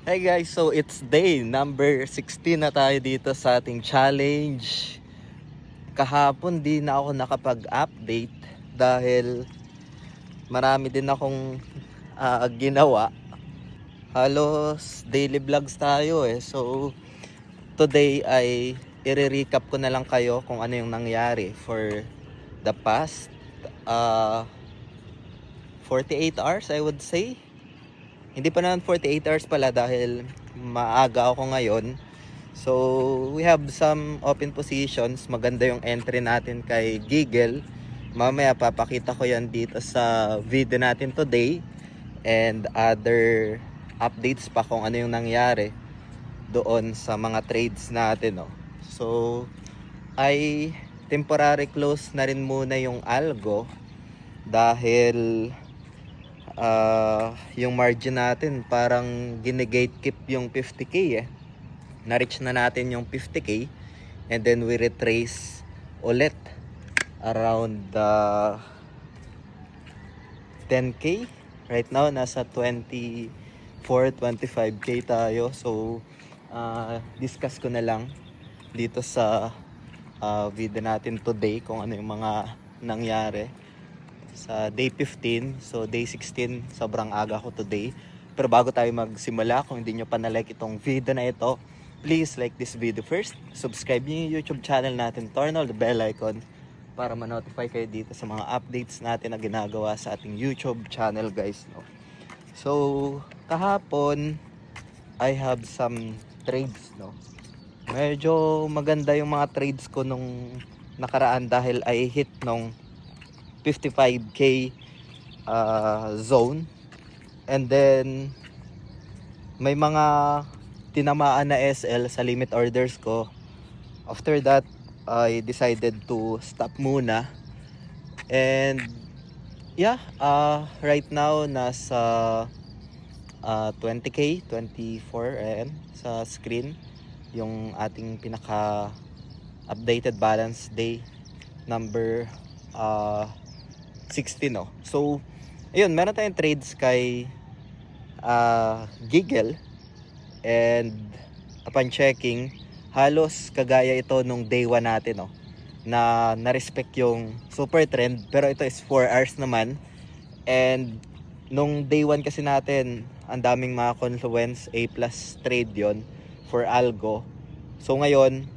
Hey guys, so it's day number 16 na tayo dito sa ating challenge. Kahapon di na ako nakapag-update dahil marami din akong ginawa. Halos daily vlogs tayo eh. So today ay i-recap ko na lang kayo kung ano yung nangyari for the past uh, 48 hours I would say. Hindi pa naman 48 hours pala dahil maaga ako ngayon. So, we have some open positions. Maganda yung entry natin kay Giggle. Mamaya papakita ko yan dito sa video natin today. And other updates pa kung ano yung nangyari doon sa mga trades natin. No? So, ay temporary close na rin muna yung algo dahil yung margin natin parang gine-gatekeep yung 50k eh. Na-reach na natin yung 50k and then we retrace ulit around 10k. Right now nasa 25k tayo. So discuss ko na lang dito sa video natin today kung ano yung mga nangyari sa day 15. So day 16 sobrang aga ko today. Pero bago tayo magsimula, kung hindi nyo pa na-like itong video na ito, please like this video first. Subscribe nyo yung YouTube channel natin. Turn on the bell icon para ma-notify kayo dito sa mga updates natin na ginagawa sa ating YouTube channel guys. No? So kahapon I have some trades. No? Medyo maganda yung mga trades ko nung nakaraan dahil I hit nung 55k zone, and then may mga tinamaan na SL sa limit orders ko. After that I decided to stop muna, and yeah, right now nasa 20k 24 ayan, sa screen yung ating pinaka updated balance day number 16 no. So ayun, meron tayong trades kay Giggle, and upon checking halos kagaya ito nung day 1 natin no, na na-respect yung super trend, pero ito is 4 hours naman. And nung day 1 kasi natin ang daming mga confluence A plus trade yon for algo. So ngayon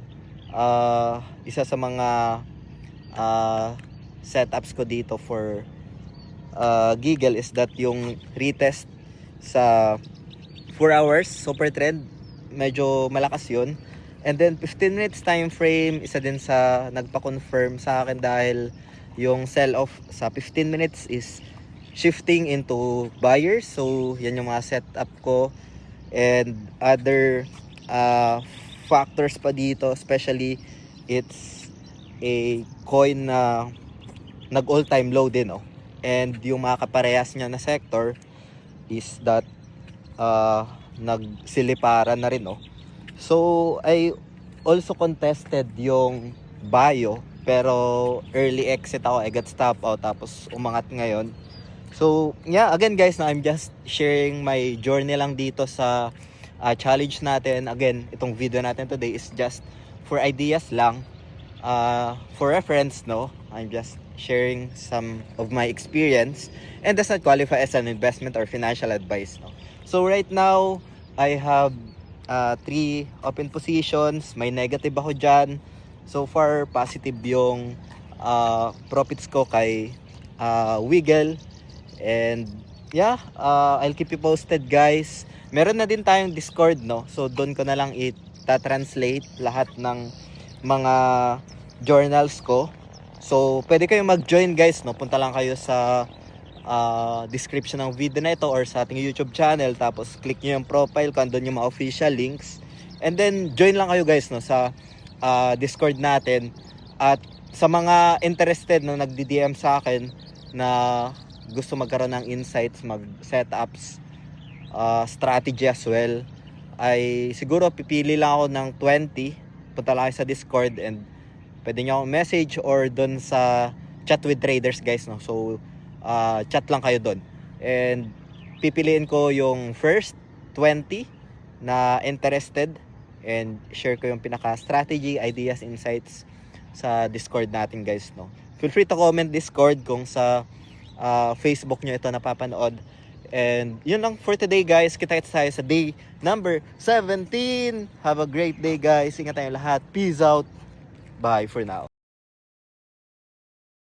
isa sa mga setups ko dito for Giggle is that yung retest sa 4 hours super trend, medyo malakas yun. And then 15 minutes time frame, isa din sa nagpa-confirm sa akin dahil yung sell off sa 15 minutes is shifting into buyers. So yan yung mga setup ko, and other factors pa dito, especially it's a coin na nag all time low din no? And yung mga kaparehas niya na sector is that nagsiliparan na rin no? So I also contested yung bio, pero early exit ako, I got stop out tapos umangat ngayon. So yeah, again guys, na I'm just sharing my journey lang dito sa challenge natin. Again, itong video natin today is just for ideas lang, for reference no. I'm just sharing some of my experience and does not qualify as an investment or financial advice no? So right now I have 3 open positions. May negative ako dyan. So far positive yung profits ko kay Wiggle. And yeah, I'll keep you posted guys. Meron na din tayong Discord no, so doon ko na lang i-translate lahat ng mga journals ko. So pwede kayong mag-join guys no, punta lang kayo sa description ng video na ito or sa ating YouTube channel, tapos click nyo yung profile ko, andun yung mga official links, and then join lang kayo guys no sa Discord natin. At sa mga interested na nagdi-DM sa akin na gusto magkaroon ng insights, mag setups, strategy as well, ay siguro pipili lang ako ng 20. Punta lang kayo sa Discord and pwede nyo akong message or doon sa chat with traders guys no. So chat lang kayo doon and pipiliin ko yung first 20 na interested and share ko yung pinaka-strategy, ideas, insights sa Discord natin guys, no? Feel free to comment Discord kung sa Facebook nyo ito napapanood. And yun lang for today guys. Kita-kits tayo sa day number 17. Have a great day guys. Ingat tayong lahat. Peace out. Bye for now.